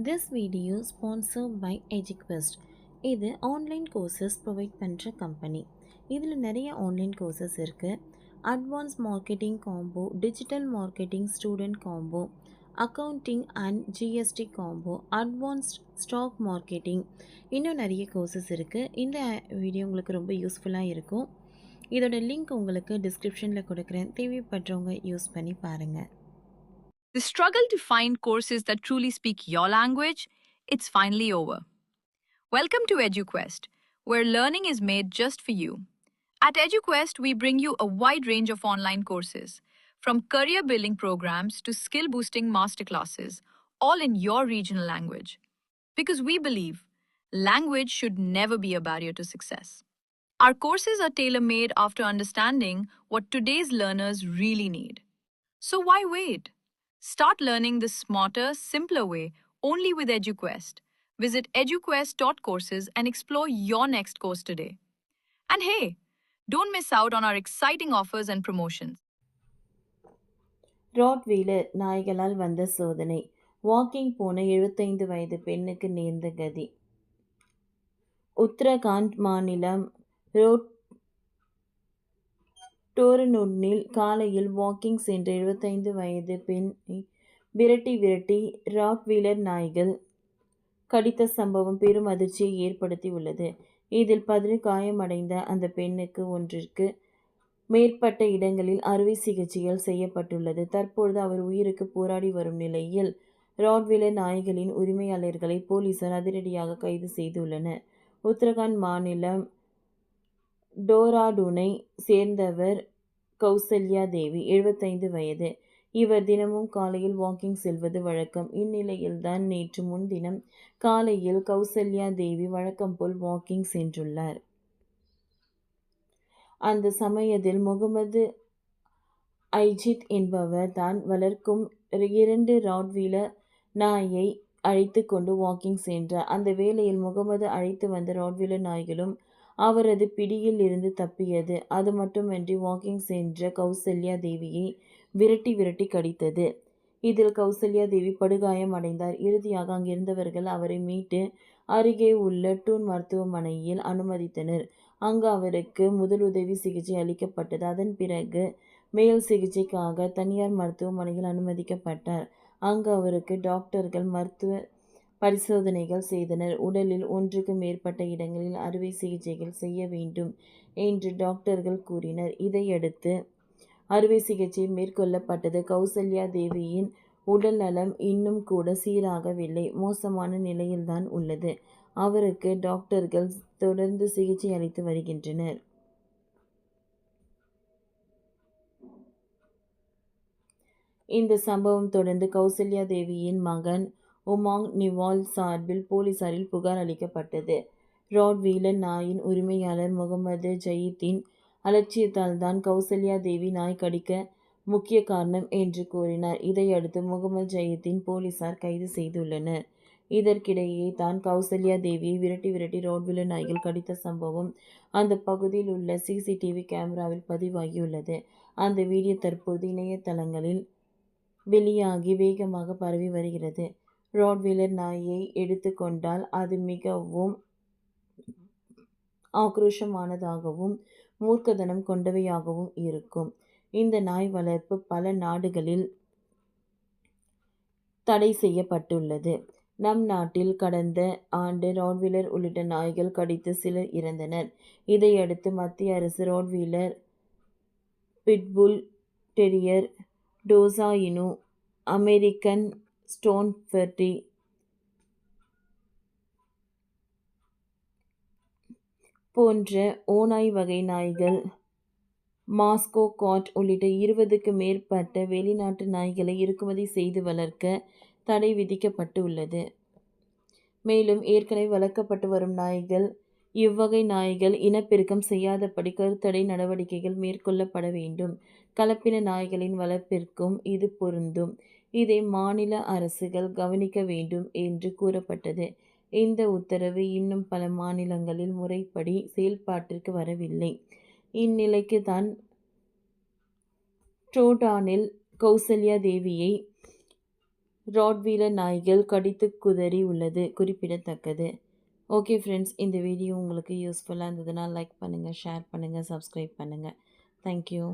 This video sponsored by EduQuest. இது online courses provide பண்ணுற company. இதில் நிறைய ஆன்லைன் கோர்சஸ் இருக்குது. Advance marketing combo, digital marketing student combo, accounting and GST combo, advanced stock marketing, இன்னும் நிறைய courses இருக்குது. இந்த வீடியோ உங்களுக்கு ரொம்ப யூஸ்ஃபுல்லாக இருக்கும். இதோட லிங்க் உங்களுக்கு டிஸ்கிரிப்ஷனில் கொடுக்குறேன். தேவைப்படுறவங்க யூஸ் பண்ணி பாருங்கள். The struggle to find courses that truly speak your language, it's finally over. Welcome to EduQuest, where learning is made just for you. At EduQuest, we bring you a wide range of online courses, from career building programs to skill boosting masterclasses, all in your regional language. Because we believe language should never be a barrier to success. Our courses are tailor made after understanding what today's learners really need. So why wait? Start learning the smarter, simpler way only with EduQuest. Visit eduquest.courses and explore your next course today. And hey, don't miss out on our exciting offers and promotions. Rottweiler நாய்களால் வந்த சோதனை. Walking போன 75 வயது பெண்ணுக்கு நேர்ந்த கதி. உத்தரகாண்ட் மாநிலம் டோரனூனில் காலையில் வாக்கிங் சென்ற 75 வயது பெண்ணை விரட்டி ராட்வீலர் நாய்கள் கடித்த சம்பவம் பெரும் அதிர்ச்சியை ஏற்படுத்தி உள்ளது. இதில் 10 காயமடைந்த அந்த பெண்ணுக்கு ஒன்றிற்கு மேற்பட்ட இடங்களில் அறுவை சிகிச்சைகள் செய்யப்பட்டுள்ளது. தற்பொழுது அவர் உயிருக்கு போராடி வரும் நிலையில் ராட்வீலர் நாய்களின் உரிமையாளர்களை போலீசார் அதிரடியாக கைது செய்துள்ளனர். உத்தரகாண்ட் மாநிலம் டோராடூனை சேர்ந்தவர் கௌசல்யா தேவி, 75 வயது. இவர் தினமும் காலையில் வாக்கிங் செல்வது வழக்கம். இந்நிலையில்தான் நேற்று முன்தினம் காலையில் கௌசல்யா தேவி வழக்கம் போல் வாக்கிங் சென்றுள்ளார். அந்த சமயத்தில் முகமது ஐஜித் என்பவர் தான் வளர்க்கும் 2 ராட்வீலர் நாயை அழைத்து கொண்டு வாக்கிங் சென்றார். அந்த வேளையில் முகமது அழைத்து வந்த ராட்வீலர் நாய்களும் அவரது பிடியில் இருந்து தப்பியது. அது மட்டுமின்றி வாக்கிங் சென்ற கௌசல்யா தேவியை விரட்டி கடித்தது. இதில் கௌசல்யா தேவி படுகாயம் அடைந்தார். இறுதியாக அங்கிருந்தவர்கள் அவரை மீட்டு அருகே உள்ள டூன் மருத்துவமனையில் அனுமதித்தனர். அங்கு அவருக்கு முதலுதவி சிகிச்சை அளிக்கப்பட்டது. அதன் பிறகு மேல் சிகிச்சைக்காக தனியார் மருத்துவமனையில் அனுமதிக்கப்பட்டார். அங்கு அவருக்கு டாக்டர்கள் மருத்துவ பரிசோதனைகள் செய்தனர். உடலில் 1க்கு மேற்பட்ட இடங்களில் அறுவை சிகிச்சைகள் செய்ய வேண்டும் என்று டாக்டர்கள் கூறினர். இதையடுத்து அறுவை சிகிச்சை மேற்கொள்ளப்பட்டது. கௌசல்யா தேவியின் உடல் நலம் இன்னும் கூட சீராகவில்லை, மோசமான நிலையில்தான் உள்ளது. அவருக்கு டாக்டர்கள் தொடர்ந்து சிகிச்சை அளித்து வருகின்றனர். இந்த சம்பவம் தொடர்ந்து கௌசல்யா தேவியின் மகன் உமாங் நிவால் சார்பில் போலீசாரில் புகார் அளிக்கப்பட்டது. ராட்வீலர் நாயின் உரிமையாளர் முகமது ஜயீத்தின் அலட்சியத்தால் தான் கௌசல்யா தேவி நாய் கடிக்க முக்கிய காரணம் என்று கூறினார். இதையடுத்து முகமது ஜயீத்தின் போலீசார் கைது செய்துள்ளனர். இதற்கிடையே தான் கௌசல்யா தேவியை விரட்டி ராட்வீலர் நாய்கள் கடித்த சம்பவம் அந்த பகுதியில் உள்ள சிசிடிவி கேமராவில் பதிவாகியுள்ளது. அந்த வீடியோ தற்போது இணையதளங்களில் வெளியாகி வேகமாக பரவி வருகிறது. ராட்வீலர் நாயை எடுத்துக்கொண்டால் அது மிகவும் ஆக்ரோஷமானதாகவும் மூர்க்கத்தனம் கொண்டவையாகவும் இருக்கும். இந்த நாய் வளர்ப்பு பல நாடுகளில் தடை செய்யப்பட்டுள்ளது. நம் நாட்டில் கடந்த ஆண்டு ராட்வீலர் உள்ளிட்ட நாய்கள் கடித்து சிலர் இறந்தனர். இதையடுத்து மத்திய அரசு Rottweiler, pit bull terrier, tosa inu, American ஸ்டோன்ஃபெர்டி போன்ற ஓநாய் வகை நாய்கள், மாஸ்கோ காட் உள்ளிட்ட 20க்கு மேற்பட்ட வெளிநாட்டு நாய்களை இறக்குமதி செய்து வளர்க்க தடை விதிக்கப்பட்டு உள்ளது. மேலும் ஏற்கனவே வளர்க்கப்பட்டு வரும் நாய்கள், இவ்வகை நாய்கள் இனப்பெருக்கம் செய்யாதபடி கருத்தடை நடவடிக்கைகள் மேற்கொள்ளப்பட வேண்டும். கலப்பின நாய்களின் வளர்ப்பிற்கும் இது பொருந்தும். இதை மாநில அரசுகள் கவனிக்க வேண்டும் என்று கூறப்பட்டது. இந்த உத்தரவு இன்னும் பல மாநிலங்களில் முறைப்படி செயல்பாட்டிற்கு வரவில்லை. இந்நிலைக்கு தான் ட்ரோடானில் கௌசல்யா தேவியை ராட்வீலர் நாய்கள் கடித்து குதறி உள்ளது குறிப்பிடத்தக்கது. ஓகே ஃப்ரெண்ட்ஸ், இந்த வீடியோ உங்களுக்கு யூஸ்ஃபுல்லாக இருந்ததுன்னா லைக் பண்ணுங்கள், ஷேர் பண்ணுங்கள், சப்ஸ்கிரைப் பண்ணுங்கள். தேங்க்யூ.